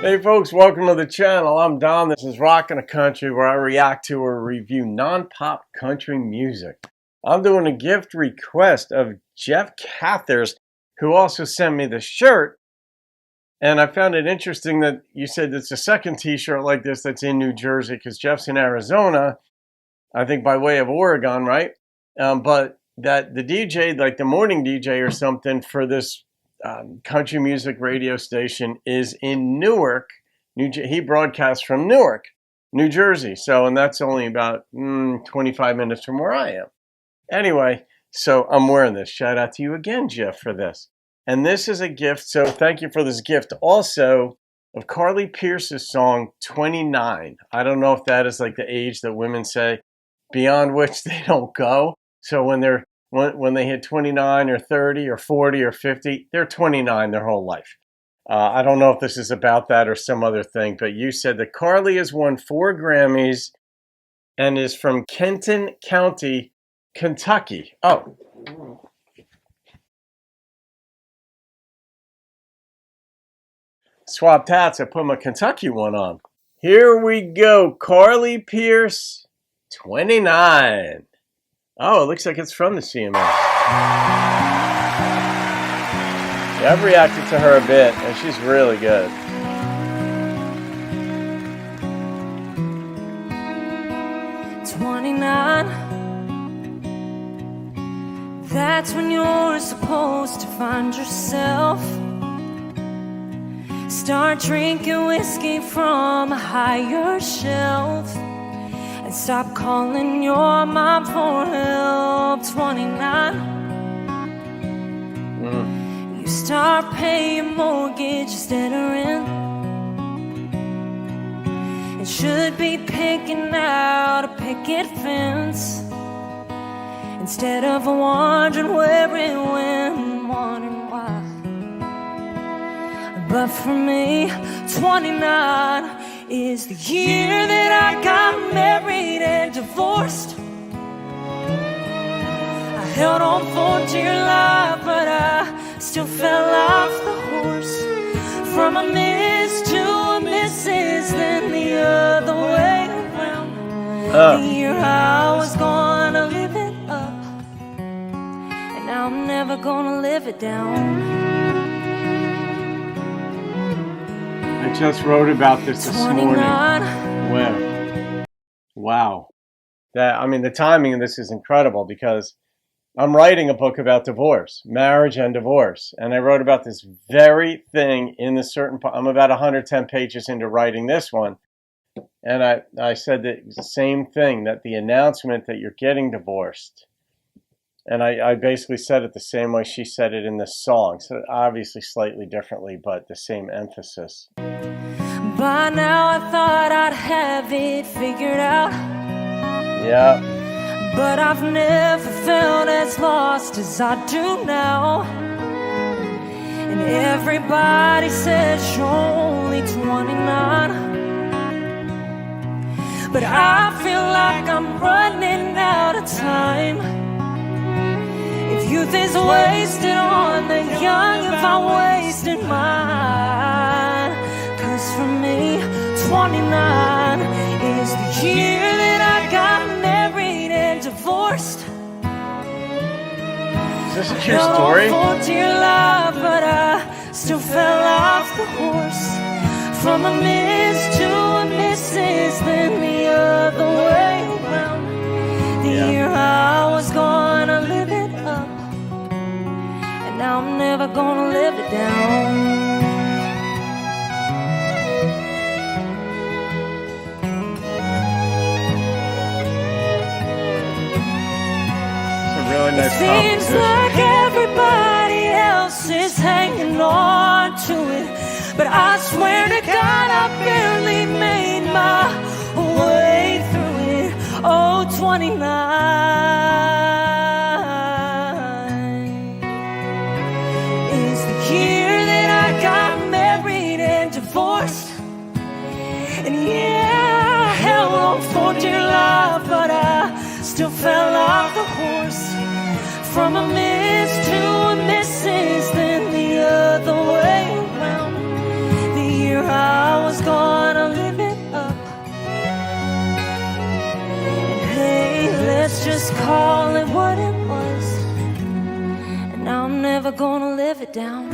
Hey folks, welcome to the channel. I'm Don. This is Rockin' the Country, where I react to or review non-pop country music. I'm doing a gift request of Jeff Cather's, who also sent me the shirt. And I found it interesting that you said it's the second t-shirt like this that's in New Jersey, because Jeff's in Arizona, I think by way of Oregon, right? But that the DJ, like the morning DJ or something for this country music radio station, is in Newark, he broadcasts from Newark, New Jersey. So, and that's only about 25 minutes from where I am. Anyway, so I'm wearing this. Shout out to you again, Jeff, for this. And this is a gift, so thank you for this gift. Also, of Carly Pearce's song, 29. I don't know if that is like the age that women say, beyond which they don't go. So when they hit 29 or 30 or 40 or 50, they're 29 their whole life. I don't know if this is about that or some other thing, but you said that Carly has won 4 Grammys and is from Kenton County, Kentucky. Oh. Swap tats, I put my Kentucky one on. Here we go. Carly Pearce, 29. Oh, it looks like it's from the CMA. Yeah, I've reacted to her a bit, and she's really good. That's when you're supposed to find yourself. Start drinking whiskey from a higher shelf and stop calling your mom for help. 29. You start paying mortgage instead of rent, and should be picking out a picket fence instead of wondering where it went, wondering why. But for me, 29 is the year that I got married and divorced. I held on for dear life, but I still fell off the horse. From a miss to a missus, then the other way around. The year I was gonna live it up, and now I'm never gonna live it down. I just wrote about this morning. Wow. The timing of this is incredible, because I'm writing a book about divorce, marriage and divorce. And I wrote about this very thing in the I'm about 110 pages into writing this one. And I said the same thing, that the announcement that you're getting divorced. And I basically said it the same way she said it in this song. So obviously slightly differently, but the same emphasis. By now I thought I'd have it figured out. Yeah. But I've never felt as lost as I do now. And everybody says you're only 29, but I feel like I'm running out of time. If youth is wasted on the young, if I wasted mine. 'Cause for me, 29 is the year that I got married and divorced. Is this a true story? For dear life, but I still fell off the horse. From a miss to a missus, then the other way around. The year I was gonna live it up, and now I'm never gonna live it down. Really nice. Seems like everybody else is hanging on to it, but I swear to God I barely made my way through it. Oh, 29 is the year that I got married and divorced. And yeah, I held on for dear life, but I still fell off the horse. From a miss to a missus, never gonna live it down.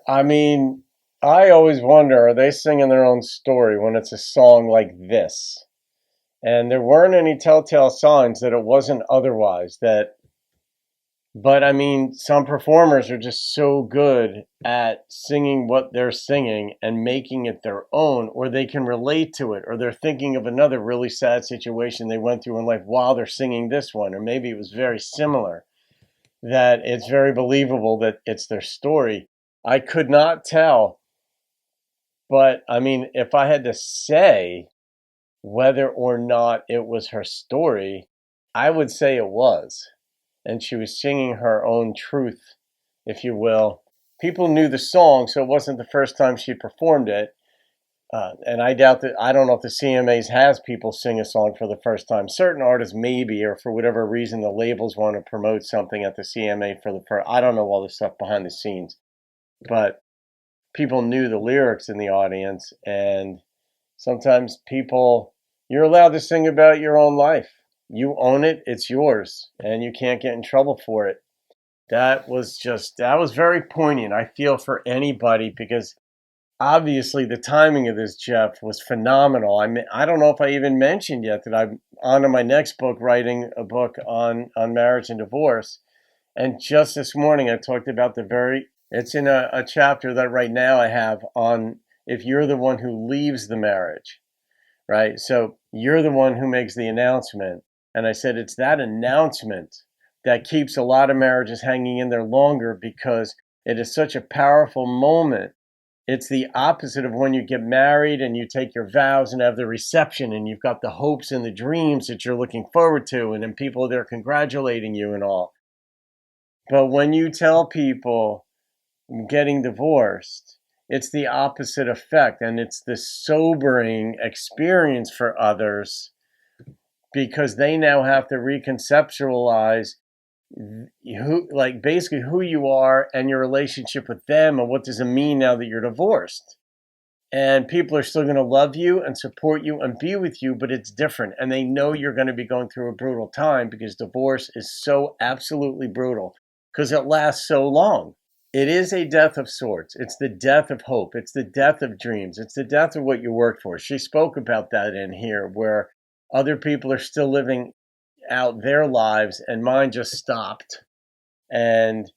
I mean, I always wonder, are they singing their own story when it's a song like this? And there weren't any telltale signs that it wasn't otherwise. But I mean, some performers are just so good at singing what they're singing and making it their own, or they can relate to it, or they're thinking of another really sad situation they went through in life while they're singing this one, or maybe it was very similar, that it's very believable that it's their story. I could not tell, but I mean, if I had to say whether or not it was her story, I would say it was. And she was singing her own truth, if you will. People knew the song, so it wasn't the first time she performed it. And I doubt that, I don't know if the CMAs has people sing a song for the first time. Certain artists maybe, or for whatever reason, the labels want to promote something at the CMA for the first, I don't know all the stuff behind the scenes. But people knew the lyrics in the audience, and sometimes people, you're allowed to sing about your own life. You own it, it's yours, and you can't get in trouble for it. That was very poignant. I feel for anybody, because obviously the timing of this, Jeff, was phenomenal. I mean, I don't know if I even mentioned yet that I'm on to my next book, writing a book on marriage and divorce. And just this morning I talked about it's in a chapter that right now I have on if you're the one who leaves the marriage, right? So you're the one who makes the announcement. And I said, it's that announcement that keeps a lot of marriages hanging in there longer, because it is such a powerful moment. It's the opposite of when you get married and you take your vows and have the reception and you've got the hopes and the dreams that you're looking forward to, and then people are there congratulating you and all. But when you tell people getting divorced, it's the opposite effect, and it's the sobering experience for others, because they now have to reconceptualize basically who you are and your relationship with them, and what does it mean now that you're divorced. And people are still going to love you and support you and be with you, but it's different, and they know you're going to be going through a brutal time, because divorce is so absolutely brutal, because it lasts so long. It is a death of sorts. It's the death of hope. It's the death of dreams. It's the death of what you worked for. She spoke about that in here, where other people are still living out their lives and mine just stopped. And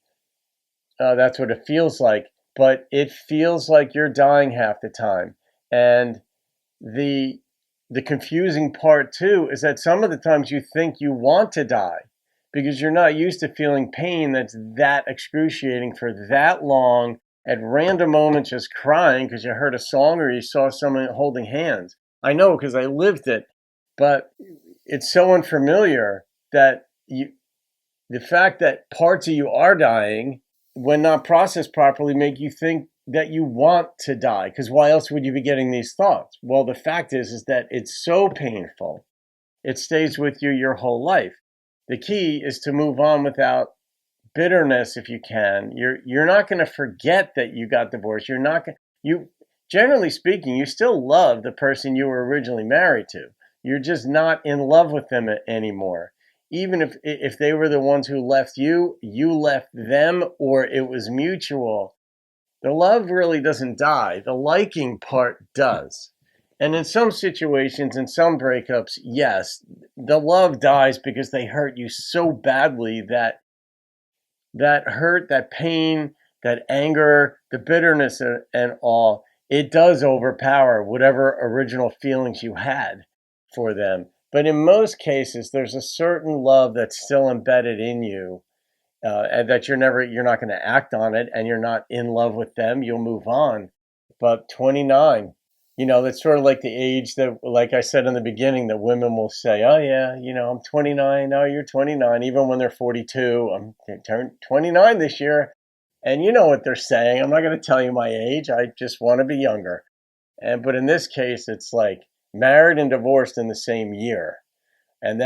that's what it feels like. But it feels like you're dying half the time. And the confusing part too is that some of the times you think you want to die, because you're not used to feeling pain that's that excruciating for that long, at random moments just crying because you heard a song or you saw someone holding hands. I know, because I lived it, but it's so unfamiliar that the fact that parts of you are dying, when not processed properly, make you think that you want to die, because why else would you be getting these thoughts? Well, the fact is that it's so painful, it stays with you your whole life. The key is to move on without bitterness if you can. You're not going to forget that you got divorced. You're not going you generally speaking, you still love the person you were originally married to. You're just not in love with them anymore. Even if they were the ones who left you, you left them, or it was mutual. The love really doesn't die. The liking part does. And in some situations, in some breakups, yes, the love dies because they hurt you so badly that hurt, that pain, that anger, the bitterness and all, it does overpower whatever original feelings you had for them. But in most cases, there's a certain love that's still embedded in you, and that you're not going to act on it, and you're not in love with them. You'll move on. But 29, that's sort of like the age that, like I said in the beginning, that women will say, oh yeah, I'm 29. Oh, you're 29. Even when they're 42, I'm turned 29 this year. And you know what they're saying. I'm not going to tell you my age. I just want to be younger. But in this case, it's like married and divorced in the same year. And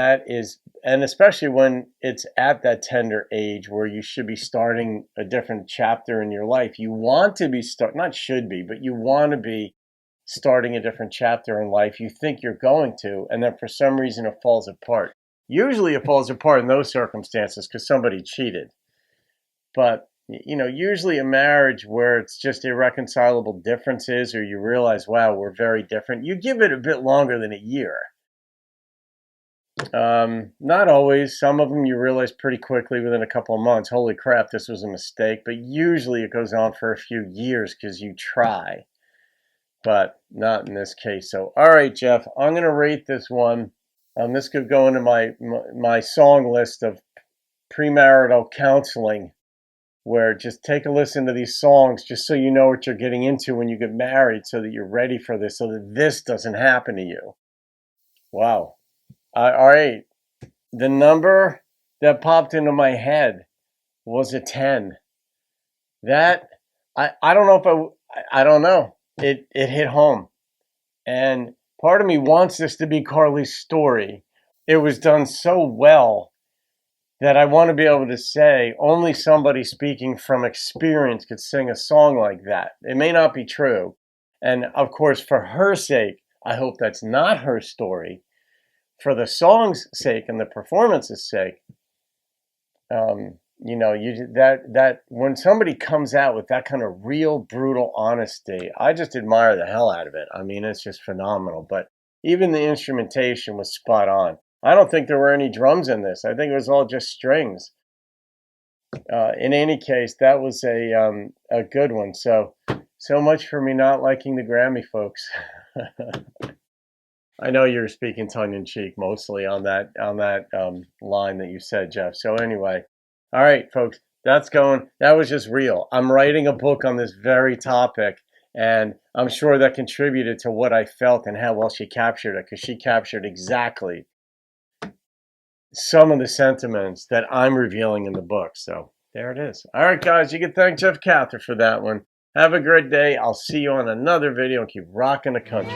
especially when it's at that tender age where you should be starting a different chapter in your life. You want to be not should be, but you want to be starting a different chapter in life. You think you're going to, and then for some reason it falls apart. Usually it falls apart in those circumstances because somebody cheated. But usually a marriage where it's just irreconcilable differences, or you realize, wow, we're very different, you give it a bit longer than a year. Not always. Some of them you realize pretty quickly within a couple of months, holy crap, this was a mistake. But usually it goes on for a few years because you try. But not in this case. So, all right, Jeff, I'm going to rate this one. This could go into my song list of premarital counseling, where just take a listen to these songs just so you know what you're getting into when you get married, so that you're ready for this, so that this doesn't happen to you. Wow. All right. The number that popped into my head was a 10. That, I don't know if I don't know. It hit home. And part of me wants this to be Carly's story. It was done so well that I want to be able to say only somebody speaking from experience could sing a song like that. It may not be true. And of course, for her sake, I hope that's not her story. For the song's sake and the performance's sake, that when somebody comes out with that kind of real brutal honesty, I just admire the hell out of it. I mean, it's just phenomenal. But even the instrumentation was spot on. I don't think there were any drums in this. I think it was all just strings. In any case, that was a good one. So much for me not liking the Grammy, folks. I know you're speaking tongue-in-cheek mostly on that line that you said, Jeff. So anyway, all right, folks, that was just real. I'm writing a book on this very topic, and I'm sure that contributed to what I felt and how well she captured it, because she captured exactly some of the sentiments that I'm revealing in the book. So there it is. All right, guys, you can thank Jeff Cather for that one. Have a great day. I'll see you on another video, and keep rocking the country.